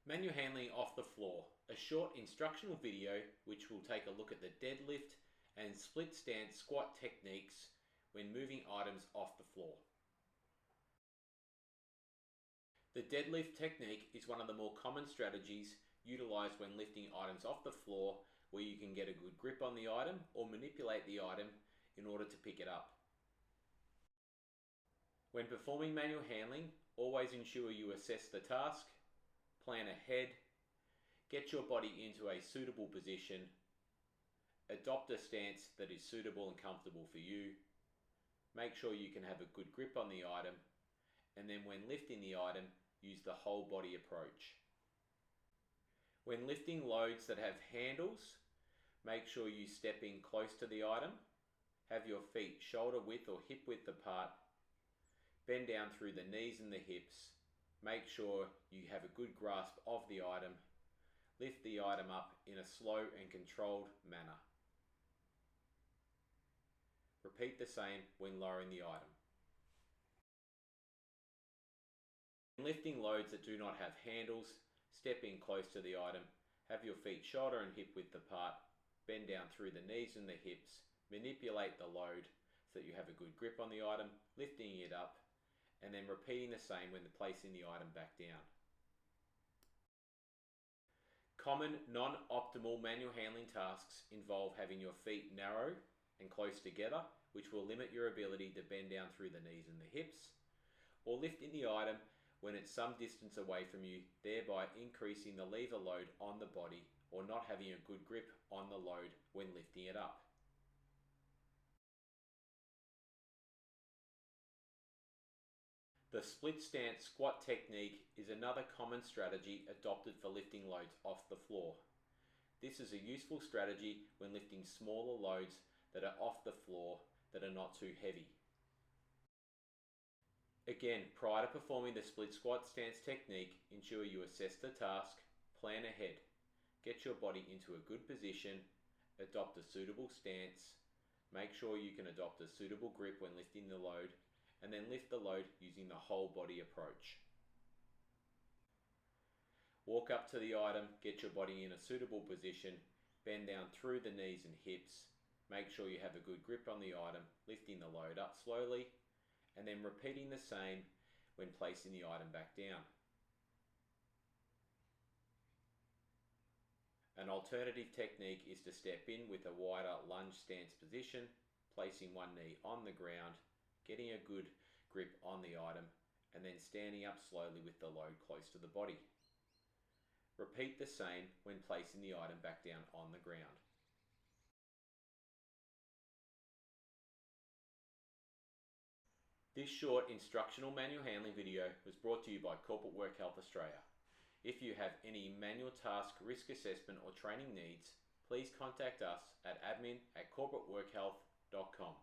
Manual handling off the floor, a short instructional video which will take a look at the deadlift and split stance squat techniques when moving items off the floor. The deadlift technique is one of the more common strategies utilised when lifting items off the floor, where you can get a good grip on the item or manipulate the item in order to pick it up. When performing manual handling, always ensure you assess the task, plan ahead, get your body into a suitable position, adopt a stance that is suitable and comfortable for you, make sure you can have a good grip on the item, and then when lifting the item, use the whole body approach. When lifting loads that have handles, make sure you step in close to the item, have your feet shoulder width or hip width apart, bend down through the knees and the hips, make sure you have a good grasp of the item, lift the item up in a slow and controlled manner. Repeat the same when lowering the item. When lifting loads that do not have handles, step in close to the item, have your feet shoulder and hip width apart, bend down through the knees and the hips, manipulate the load so that you have a good grip on the item, lifting it up, and then repeating the same when placing the item back down. Common non-optimal manual handling tasks involve having your feet narrow and close together, which will limit your ability to bend down through the knees and the hips, or lifting the item when it's some distance away from you, thereby increasing the lever load on the body, or not having a good grip on the load when lifting it up. The split stance squat technique is another common strategy adopted for lifting loads off the floor. This is a useful strategy when lifting smaller loads that are off the floor that are not too heavy. Again, prior to performing the split squat stance technique, ensure you assess the task, plan ahead, get your body into a good position, adopt a suitable stance, make sure you can adopt a suitable grip when lifting the load, and then lift the load using the whole body approach. Walk up to the item, get your body in a suitable position, bend down through the knees and hips, make sure you have a good grip on the item, lifting the load up slowly, and then repeating the same when placing the item back down. An alternative technique is to step in with a wider lunge stance position, placing one knee on the ground, getting a good grip on the item, and then standing up slowly with the load close to the body. Repeat the same when placing the item back down on the ground. This short instructional manual handling video was brought to you by Corporate Work Health Australia. If you have any manual task, risk assessment or training needs, please contact us at admin@corporateworkhealth.com.